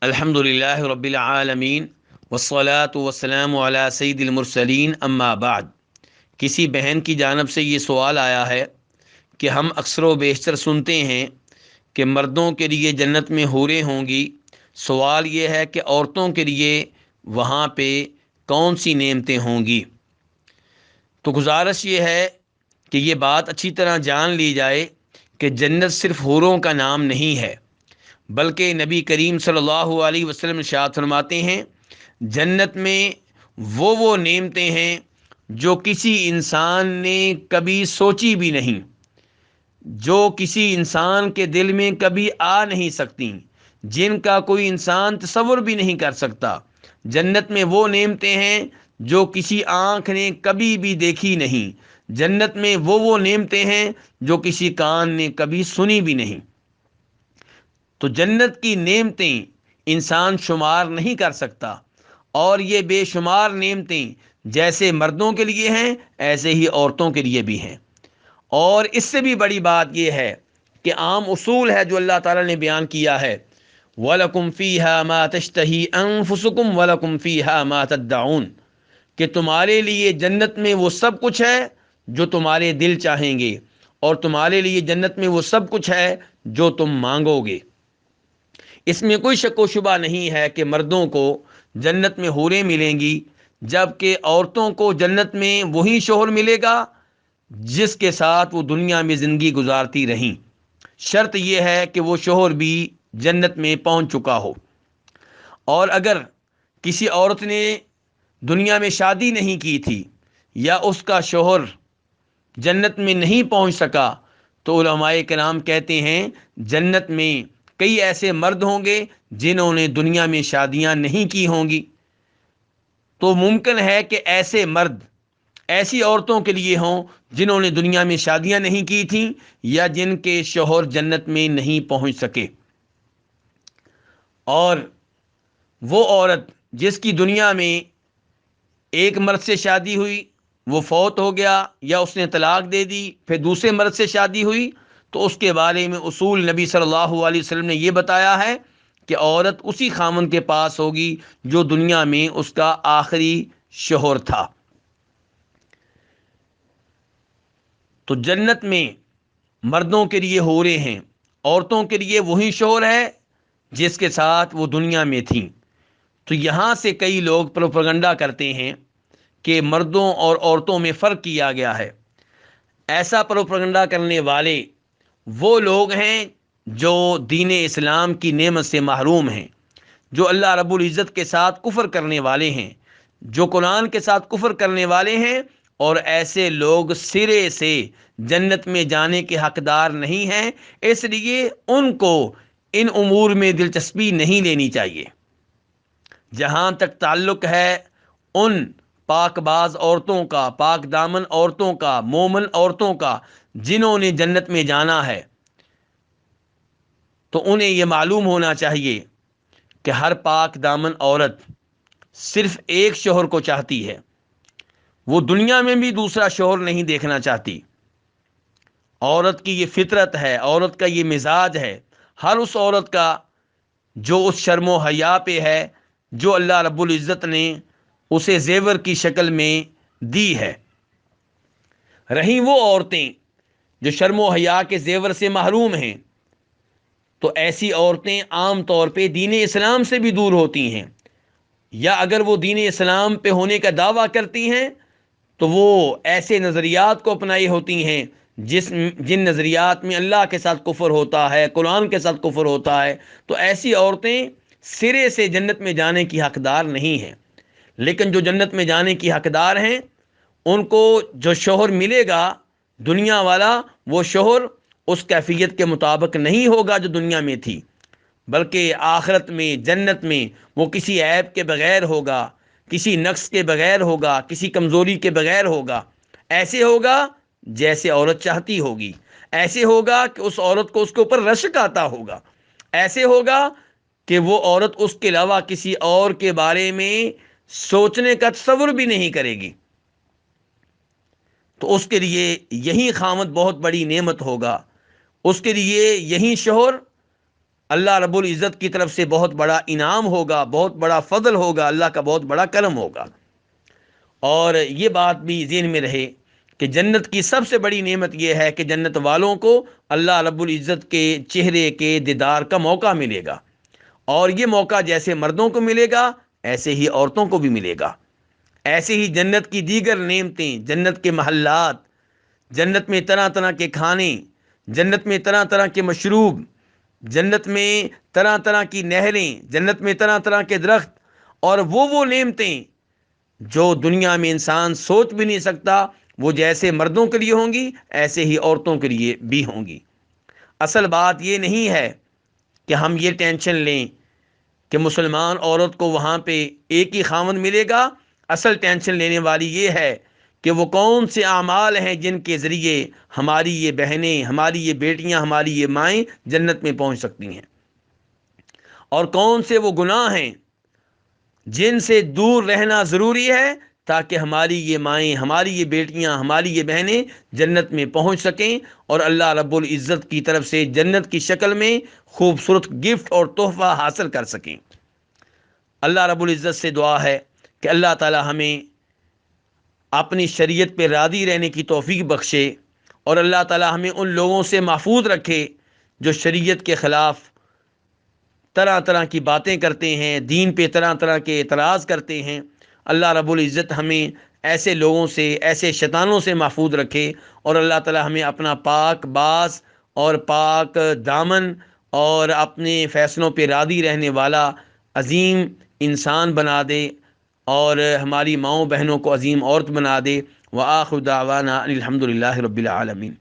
الحمدللہ رب العالمین والصلاة والسلام علی سید المرسلین اما بعد۔ کسی بہن کی جانب سے یہ سوال آیا ہے کہ ہم اکثر و بیشتر سنتے ہیں کہ مردوں کے لیے جنت میں حوریں ہوں گی۔ سوال یہ ہے کہ عورتوں کے لیے وہاں پہ کون سی نعمتیں ہوں گی؟ تو گزارش یہ ہے کہ یہ بات اچھی طرح جان لی جائے کہ جنت صرف حوروں کا نام نہیں ہے، بلکہ نبی کریم صلی اللہ علیہ وسلم ارشاد فرماتے ہیں جنت میں وہ نعمتیں ہیں جو کسی انسان نے کبھی سوچی بھی نہیں، جو کسی انسان کے دل میں کبھی آ نہیں سکتی، جن کا کوئی انسان تصور بھی نہیں کر سکتا۔ جنت میں وہ نعمتیں ہیں جو کسی آنکھ نے کبھی بھی دیکھی نہیں، جنت میں وہ نعمتیں ہیں جو کسی کان نے کبھی سنی بھی نہیں۔ تو جنت کی نعمتیں انسان شمار نہیں کر سکتا، اور یہ بے شمار نعمتیں جیسے مردوں کے لیے ہیں ایسے ہی عورتوں کے لیے بھی ہیں۔ اور اس سے بھی بڑی بات یہ ہے کہ عام اصول ہے جو اللہ تعالیٰ نے بیان کیا ہے، وَلَكُمْ فِيهَا مَا تَشْتَهِي أَنفُسُكُمْ وَلَكُمْ فِيهَا مَا تَدَّعُونَ، کہ تمہارے لیے جنت میں وہ سب کچھ ہے جو تمہارے دل چاہیں گے، اور تمہارے لیے جنت میں وہ سب کچھ ہے جو تم مانگو گے۔ اس میں کوئی شک و شبہ نہیں ہے کہ مردوں کو جنت میں حوریں ملیں گی، جبکہ عورتوں کو جنت میں وہی شوہر ملے گا جس کے ساتھ وہ دنیا میں زندگی گزارتی رہیں۔ شرط یہ ہے کہ وہ شوہر بھی جنت میں پہنچ چکا ہو، اور اگر کسی عورت نے دنیا میں شادی نہیں کی تھی یا اس کا شوہر جنت میں نہیں پہنچ سکا، تو علماء کرام کہتے ہیں جنت میں کئی ایسے مرد ہوں گے جنہوں نے دنیا میں شادیاں نہیں کی ہوں گی۔ تو ممکن ہے کہ ایسے مرد ایسی عورتوں کے لیے ہوں جنہوں نے دنیا میں شادیاں نہیں کی تھیں یا جن کے شوہر جنت میں نہیں پہنچ سکے۔ اور وہ عورت جس کی دنیا میں ایک مرد سے شادی ہوئی، وہ فوت ہو گیا یا اس نے طلاق دے دی، پھر دوسرے مرد سے شادی ہوئی، تو اس کے بارے میں اصول نبی صلی اللہ علیہ وسلم نے یہ بتایا ہے کہ عورت اسی خامن کے پاس ہوگی جو دنیا میں اس کا آخری شوہر تھا۔ تو جنت میں مردوں کے لیے حوریں ہیں، عورتوں کے لیے وہی شوہر ہے جس کے ساتھ وہ دنیا میں تھیں۔ تو یہاں سے کئی لوگ پروپیگنڈا کرتے ہیں کہ مردوں اور عورتوں میں فرق کیا گیا ہے۔ ایسا پروپیگنڈا کرنے والے وہ لوگ ہیں جو دین اسلام کی نعمت سے محروم ہیں، جو اللہ رب العزت کے ساتھ کفر کرنے والے ہیں، جو قرآن کے ساتھ کفر کرنے والے ہیں، اور ایسے لوگ سرے سے جنت میں جانے کے حقدار نہیں ہیں۔ اس لیے ان کو ان امور میں دلچسپی نہیں لینی چاہیے۔ جہاں تک تعلق ہے ان پاک باز عورتوں کا، پاک دامن عورتوں کا، مومن عورتوں کا جنہوں نے جنت میں جانا ہے، تو انہیں یہ معلوم ہونا چاہیے کہ ہر پاک دامن عورت صرف ایک شوہر کو چاہتی ہے، وہ دنیا میں بھی دوسرا شوہر نہیں دیکھنا چاہتی۔ عورت کی یہ فطرت ہے، عورت کا یہ مزاج ہے، ہر اس عورت کا جو اس شرم و حیا پہ ہے جو اللہ رب العزت نے اسے زیور کی شکل میں دی ہے۔ رہیں وہ عورتیں جو شرم و حیا کے زیور سے محروم ہیں، تو ایسی عورتیں عام طور پہ دین اسلام سے بھی دور ہوتی ہیں، یا اگر وہ دین اسلام پہ ہونے کا دعویٰ کرتی ہیں تو وہ ایسے نظریات کو اپنائی ہوتی ہیں جن نظریات میں اللہ کے ساتھ کفر ہوتا ہے، قرآن کے ساتھ کفر ہوتا ہے۔ تو ایسی عورتیں سرے سے جنت میں جانے کی حقدار نہیں ہیں۔ لیکن جو جنت میں جانے کی حقدار ہیں، ان کو جو شوہر ملے گا دنیا والا، وہ شوہر اس کیفیت کے مطابق نہیں ہوگا جو دنیا میں تھی، بلکہ آخرت میں جنت میں وہ کسی عیب کے بغیر ہوگا، کسی نقص کے بغیر ہوگا، کسی کمزوری کے بغیر ہوگا۔ ایسے ہوگا جیسے عورت چاہتی ہوگی، ایسے ہوگا کہ اس عورت کو اس کے اوپر رشک آتا ہوگا، ایسے ہوگا کہ وہ عورت اس کے علاوہ کسی اور کے بارے میں سوچنے کا تصور بھی نہیں کرے گی۔ تو اس کے لیے یہی خامد بہت بڑی نعمت ہوگا، اس کے لیے یہی شوہر اللہ رب العزت کی طرف سے بہت بڑا انعام ہوگا، بہت بڑا فضل ہوگا، اللہ کا بہت بڑا کرم ہوگا۔ اور یہ بات بھی ذہن میں رہے کہ جنت کی سب سے بڑی نعمت یہ ہے کہ جنت والوں کو اللہ رب العزت کے چہرے کے دیدار کا موقع ملے گا، اور یہ موقع جیسے مردوں کو ملے گا ایسے ہی عورتوں کو بھی ملے گا۔ ایسے ہی جنت کی دیگر نعمتیں، جنت کے محلات، جنت میں طرح طرح کے کھانے، جنت میں طرح طرح کے مشروب، جنت میں طرح طرح کی نہریں، جنت میں طرح طرح کے درخت، اور وہ نعمتیں جو دنیا میں انسان سوچ بھی نہیں سکتا، وہ جیسے مردوں کے لیے ہوں گی ایسے ہی عورتوں کے لیے بھی ہوں گی۔ اصل بات یہ نہیں ہے کہ ہم یہ ٹینشن لیں کہ مسلمان عورت کو وہاں پہ ایک ہی خاوند ملے گا۔ اصل ٹینشن لینے والی یہ ہے کہ وہ کون سے اعمال ہیں جن کے ذریعے ہماری یہ بہنیں، ہماری یہ بیٹیاں، ہماری یہ مائیں جنت میں پہنچ سکتی ہیں، اور کون سے وہ گناہ ہیں جن سے دور رہنا ضروری ہے تاکہ ہماری یہ مائیں، ہماری یہ بیٹیاں، ہماری یہ بہنیں جنت میں پہنچ سکیں اور اللہ رب العزت کی طرف سے جنت کی شکل میں خوبصورت گفٹ اور تحفہ حاصل کر سکیں۔ اللہ رب العزت سے دعا ہے کہ اللہ تعالی ہمیں اپنی شریعت پہ راضی رہنے کی توفیق بخشے، اور اللہ تعالی ہمیں ان لوگوں سے محفوظ رکھے جو شریعت کے خلاف طرح طرح کی باتیں کرتے ہیں، دین پہ طرح طرح کے اعتراض کرتے ہیں۔ اللہ رب العزت ہمیں ایسے لوگوں سے، ایسے شیطانوں سے محفوظ رکھے، اور اللہ تعالی ہمیں اپنا پاک باز اور پاک دامن اور اپنے فیصلوں پہ راضی رہنے والا عظیم انسان بنا دے، اور ہماری ماؤں بہنوں کو عظیم عورت بنا دے۔ وآخر دعوانا ان الحمد للہ رب العالمین۔